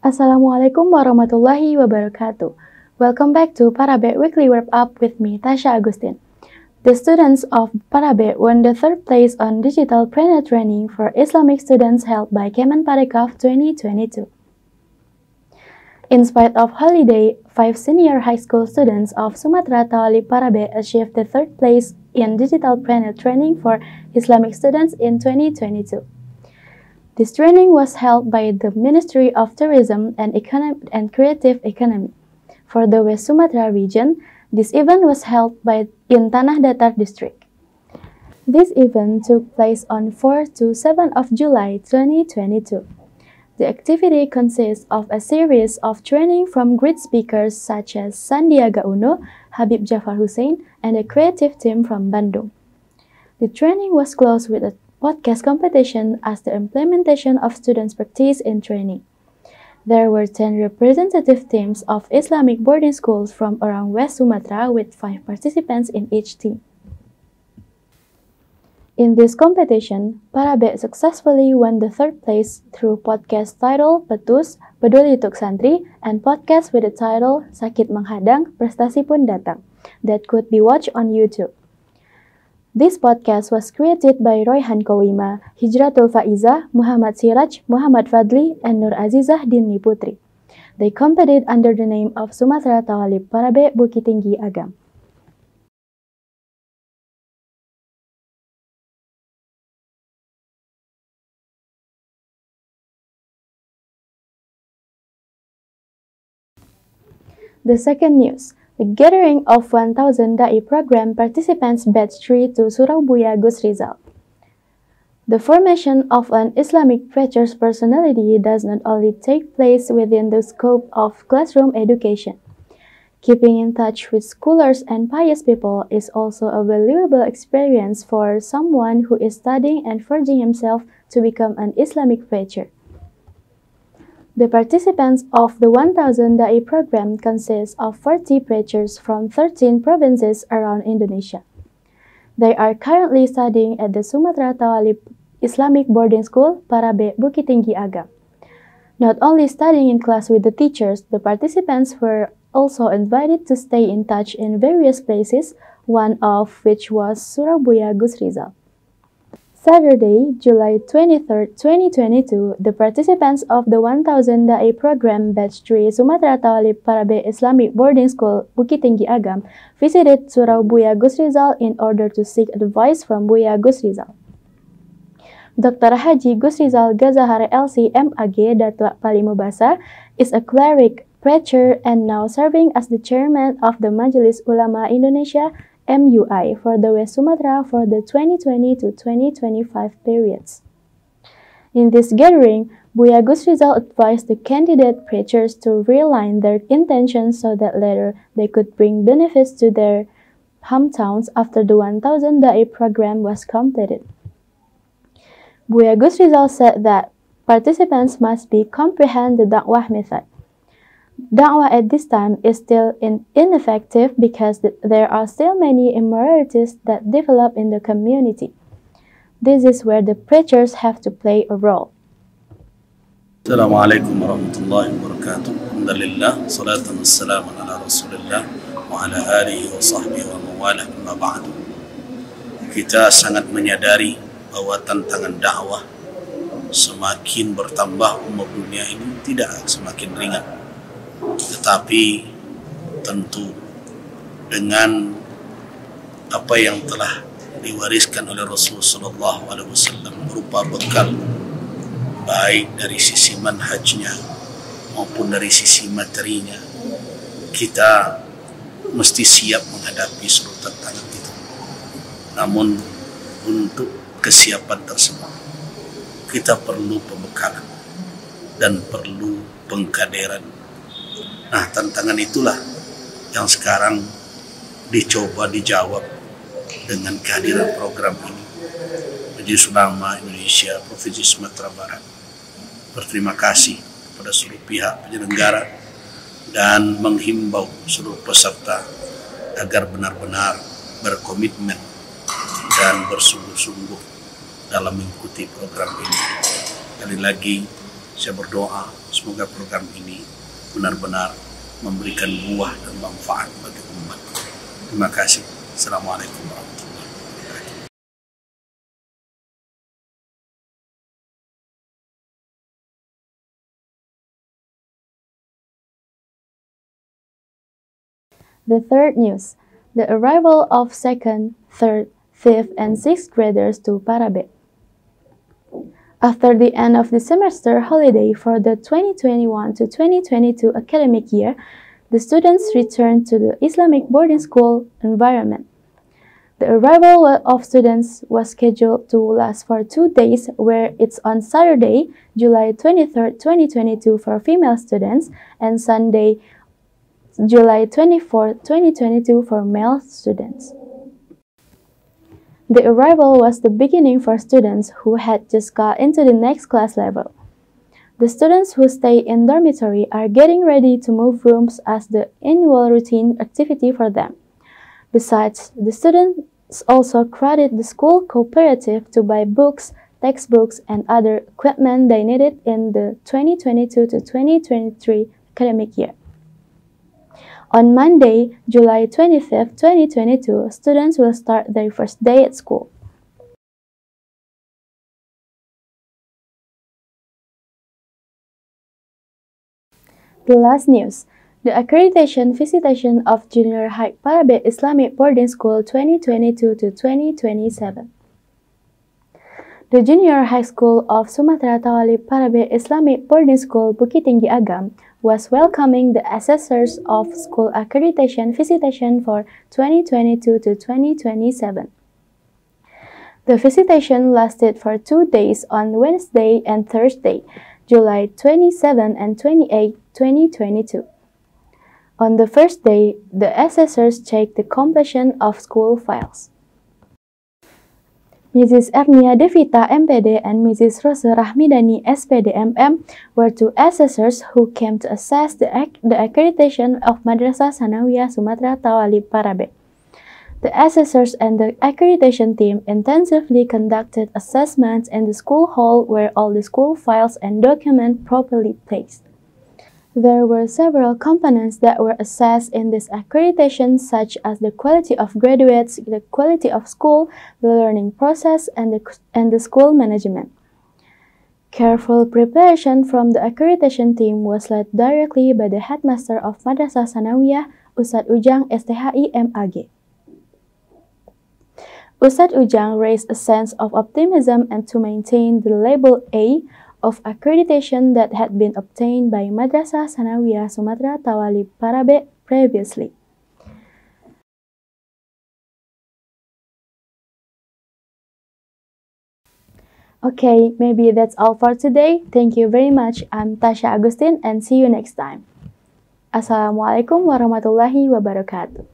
Assalamualaikum warahmatullahi wabarakatuh. Welcome back to Parabek Weekly Wrap Up with me, Tasya Agustin. The students of Parabek won the third place on Digitalpreneur training for Islamic students held by Kemenparekaf 2022. In spite of holiday, 5 senior high school students of Sumatra Tawalib Parabek achieved the third place in Digitalpreneur training for Islamic students in 2022. This training was held by the Ministry of Tourism and Creative Economy. For the West Sumatra region, this event was held in Tanah Datar district. This event took place on 4 to 7 of July 2022. The activity consists of a series of training from great speakers such as Sandiaga Uno, Habib Jafar Hussein, and a creative team from Bandung. The training was closed with a podcast competition as the implementation of students' practice in training. There were 10 representative teams of Islamic boarding schools from around West Sumatra with 5 participants in each team. In this competition, Parabek successfully won the third place through podcast title Petus, Peduli Tuk Santri, and podcast with the title Sakit Menghadang, Prestasi Pun Datang, that could be watched on YouTube. This podcast was created by Royhan Kowima, Hijratul Faizah, Muhammad Siraj, Muhammad Fadli, and Nur Azizah Dini Putri. They competed under the name of Sumatra Tawalib Parabek Bukit Tinggi Agam. The second news. The gathering of 1,000 Da'i program participants batch 3 to Surau Buya Gusrizal. The formation of an Islamic preacher's personality does not only take place within the scope of classroom education. Keeping in touch with scholars and pious people is also a valuable experience for someone who is studying and forging himself to become an Islamic preacher. The participants of the 1,000 Da'i program consist of 40 preachers from 13 provinces around Indonesia. They are currently studying at the Sumatra Tawalib Islamic Boarding School, Parabek Bukit Tinggi Agam. Not only studying in class with the teachers, the participants were also invited to stay in touch in various places, one of which was Surau Buya Gusrizal. Saturday, July 23, 2022, the participants of the 1,000 Da'i program batch 3 Sumatra Tawalib Parabek Islamic Boarding School Bukit Tinggi Agam visited Surau Buya Gusrizal in order to seek advice from Buya Gusrizal. Dr. Haji Gusrizal Gazahar LC MAG Datuk Palimubasa is a cleric, preacher, and now serving as the chairman of the Majelis Ulama Indonesia MUI for the West Sumatra for the 2020 to 2025 periods. In this gathering, Buya Gusrizal advised the candidate preachers to realign their intentions so that later they could bring benefits to their hometowns after the 1,000 Da'i program was completed. Buya Gusrizal said that participants must comprehend the da'wah method. Da'wah at this time is still ineffective because there are still many immoralities that develop in the community. This is where the preachers have to play a role. Assalamualaikum warahmatullahi wabarakatuh. Alhamdulillah, salatan wassalamu ala rasulillah wa ala alihi wa sahbihi wa mawalah amma ba'du. Kita sangat menyadari bahwa tantangan dakwah semakin bertambah, umat dunia ini tidak semakin ringan. Tetapi tentu dengan apa yang telah diwariskan oleh Rasulullah SAW berupa bekal baik dari sisi manhajnya maupun dari sisi materinya, kita mesti siap menghadapi seluruh tantangan itu. Namun untuk kesiapan tersebut kita perlu pembekalan dan perlu pengkaderan. Nah, tantangan itulah yang sekarang dicoba dijawab dengan kehadiran program ini. Majelis Ulama Indonesia Provinsi Sumatera Barat berterima kasih kepada seluruh pihak penyelenggara dan menghimbau seluruh peserta agar benar-benar berkomitmen dan bersungguh-sungguh dalam mengikuti program ini. Sekali lagi, Saya berdoa semoga program ini benar-benar memberikan buah dan manfaat bagi umat. Terima kasih. Assalamualaikum warahmatullahi wabarakatuh. The third news, the arrival of 2nd, 3rd, 5th, and 6th graders to Parabek. After the end of the semester holiday for the 2021 to 2022 academic year, the students returned to the Islamic boarding school environment. The arrival of students was scheduled to last for 2 days, where it's on Saturday, July 23rd, 2022 for female students, and Sunday, July 24th, 2022 for male students. The arrival was the beginning for students who had just got into the next class level. The students who stay in dormitory are getting ready to move rooms as the annual routine activity for them. Besides, the students also credit the school cooperative to buy books, textbooks, and other equipment they needed in the 2022 to 2023 academic year. On Monday, July 25th, 2022, students will start their first day at school. The last news, the accreditation visitation of Junior High Parabek Islamic Boarding School 2022 to 2027. The Junior High School of Sumatera Tawali Parabek Islamic Boarding School Bukit Tinggi Agam was welcoming the assessors of school accreditation visitation for 2022 to 2027. The visitation lasted for 2 days on Wednesday and Thursday, July 27 and 28, 2022. On the first day, the assessors checked the completion of school files. Mrs. Ernia Devita MPD and Mrs. Rose Rahmidani SPD MM were two assessors who came to assess the accreditation of Madrasah Sanawiyah Sumatera Tawali Parabek. The assessors and the accreditation team intensively conducted assessments in the school hall where all the school files and documents properly placed. There were several components that were assessed in this accreditation, such as the quality of graduates, the quality of school, the learning process, and the school management. Careful preparation from the accreditation team was led directly by the headmaster of Madrasah Sanawiyah, Ustadz Ujang STHI MAG. Ustadz Ujang raised a sense of optimism and to maintain the label A of accreditation that had been obtained by Madrasah Sanawiyah Sumatera Tawali Parabek previously. Okay, maybe that's all for today. Thank you very much. I'm Tasya Agustin and see you next time. Assalamualaikum warahmatullahi wabarakatuh.